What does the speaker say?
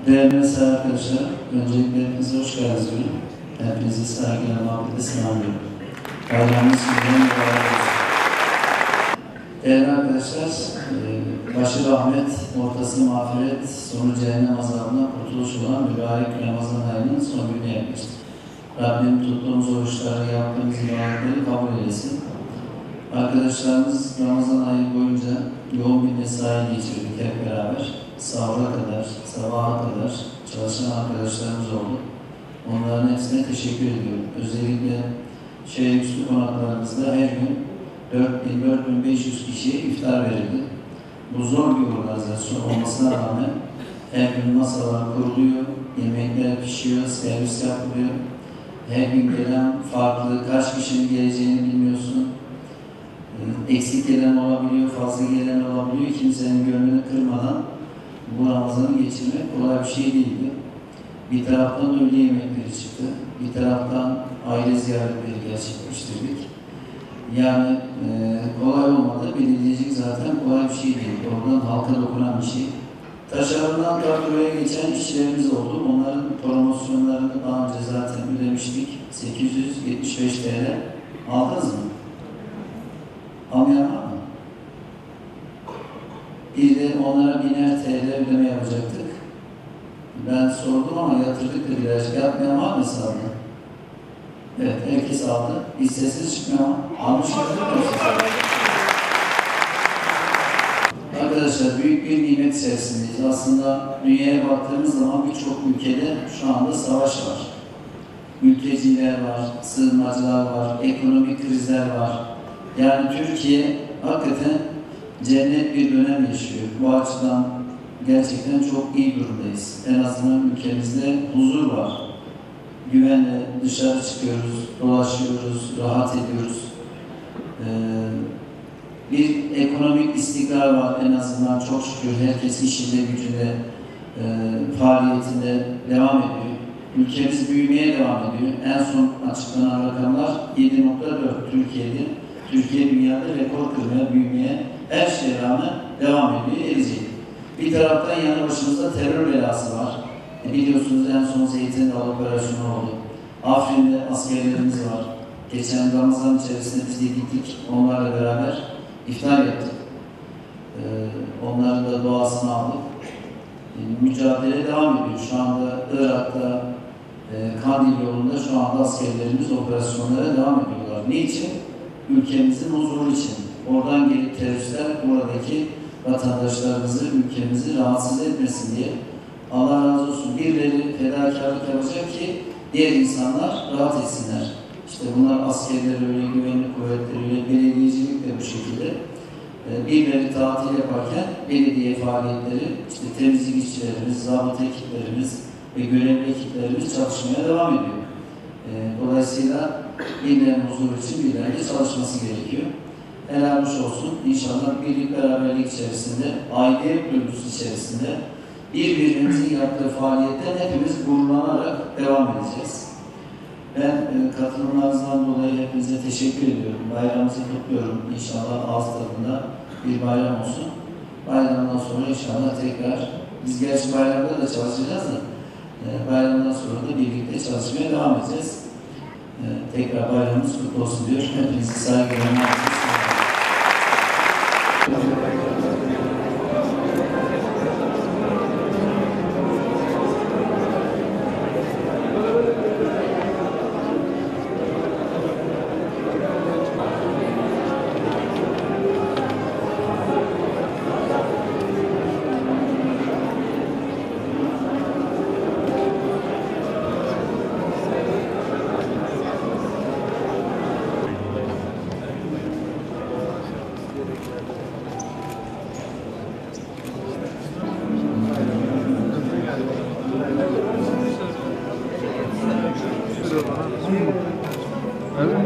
Değerli mesai arkadaşlar, öncelikle hepinize hoş geldiniz diyorum. Hepinizi saygıyla, muhabbetle selamlıyorum. Bayramınız günleri mübarek olsun. Değerli arkadaşlar, başı rahmet, ortası mağfiret, sonu cehennem azabına kurtuluş olan mübarek Ramazan ayının son gününe yaklaştık. Rabbim tuttuğumuz oruçları, yaptığımız ibadetleri kabul eylesin. Arkadaşlarımız Ramazan ayı boyunca yoğun bir mesai geçirdik hep beraber. Sahura kadar, sabaha kadar çalışan arkadaşlarımız oldu. Onların hepsine teşekkür ediyorum. Özellikle şehirüstü konaklarımızda her gün 4.000-4.500 kişiye iftar verildi. Bu zor bir organizasyon olmasına rağmen her gün masalar kuruluyor, yemekler pişiyor, servis yapılıyor. Her gün gelen farklı, kaç kişinin geleceğini bilmiyorsun. Eksik gelen olabiliyor, fazla gelen olabiliyor. Kimsenin gönlünü kırmadan bu Ramazan'ı geçirmek kolay bir şey değildi. Bir taraftan öğle yemekleri çıktı, bir taraftan aile ziyaretleri gerçekleştirdik. Yani kolay olmadı, belirleyecek zaten kolay bir şey değil. Oradan halka dokunan bir şey. Taşlarından kadroya geçen işlerimiz oldu. Onların promosyonlarını daha önce zaten ödemiştik. 875 TL. Aldınız mı? Almayan var mı? Bir de onlara 1000'er TL ödeme yapacaktık. Ben sordum ama yatırdık dediler. Yapmayan var mı hesabını? Evet, herkes aldı. Hiç sessiz çıkmıyor ama almış yapıyor. Arkadaşlar büyük bir nimet içerisindeyiz. Aslında dünyaya baktığımız zaman birçok ülkede şu anda savaş var. Mülteciler var, sığınmacılar var, ekonomik krizler var. Yani Türkiye hakikaten cennet bir dönem yaşıyor. Bu açıdan gerçekten çok iyi durumdayız. En azından ülkemizde huzur var. Güvenle dışarı çıkıyoruz, dolaşıyoruz, rahat ediyoruz. Bir ekonomik istikrar var en azından çok şükür. Herkes işinde, gücünde, faaliyetinde devam ediyor. Ülkemiz büyümeye devam ediyor. En son açıklanan rakamlar 7.4 Türkiye'de. Türkiye dünyada rekor kırmaya, büyümeye her şeye rağmen devam ediyor, edecek. Bir taraftan yanı başımızda terör belası var. Biliyorsunuz en son Zeytin Dağı operasyonu oldu. Afrin'de askerlerimiz var. Geçen Ramazan içerisinde biz de gittik. Onlarla beraber iftar yaptık. Onların da duasını aldık. Mücadele devam ediyor. Şu anda Irak'ta, Kandil yolunda şu anda askerlerimiz operasyonlara devam ediyorlar. Niçin? Ülkemizin huzuru için. Oradan gelip teröristler buradaki vatandaşlarımızı, ülkemizi rahatsız etmesin diye. Allah razı olsun. Birileri fedakarlık yapacak ki diğer insanlar rahat etsinler. İşte bunlar askerler öyle, güvenlik kuvvetleri öyle, belediyecilik de bu şekilde. Birileri tatil yaparken belediye faaliyetleri, işte temizlik işçilerimiz, zabıta ekiplerimiz ve görevli ekiplerimiz çalışmaya devam ediyor. Dolayısıyla birilerinin huzuru için birilerinin çalışması gerekiyor. Helal hoş olsun. İnşallah birlik beraberlik içerisinde, aile duygusu içerisinde birbirimizin yaptığı faaliyetten hepimiz gururlanarak devam edeceğiz. Ben katılımlarınızdan dolayı hepinize teşekkür ediyorum. Bayramınızı kutluyorum. İnşallah ağız tadında bir bayram olsun. Bayramdan sonra inşallah tekrar, biz gerçi bayramda da çalışacağız da bayramdan sonra da birlikte çalışmaya devam edeceğiz. Tekrar bayramımız kutlu olsun diyor. Hepinizi saygıyla Evet,